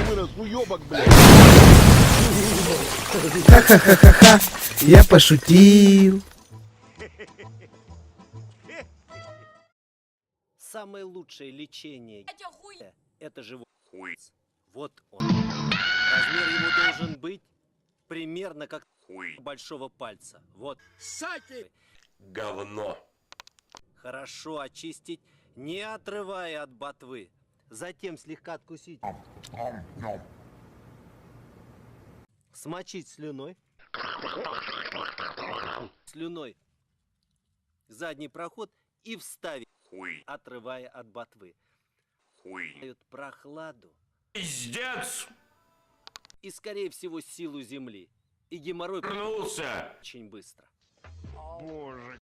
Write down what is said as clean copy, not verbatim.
Вырос, уёбок, блядь. Ха-ха-ха-ха-ха. Я пошутил. Самое лучшее лечение это живой хуй. Вот он. Размер его должен быть примерно как хуй большого пальца. Вот. Саки! Говно. Хорошо очистить, не отрывая от ботвы. Затем слегка откусить. Смочить слюной. Слюной задний проход и вставить, Хуй. отрывая от ботвы. Хуй. Дают прохладу Пиздец. и, скорее всего, силу земли. И геморрой Вернулся. очень быстро. Боже,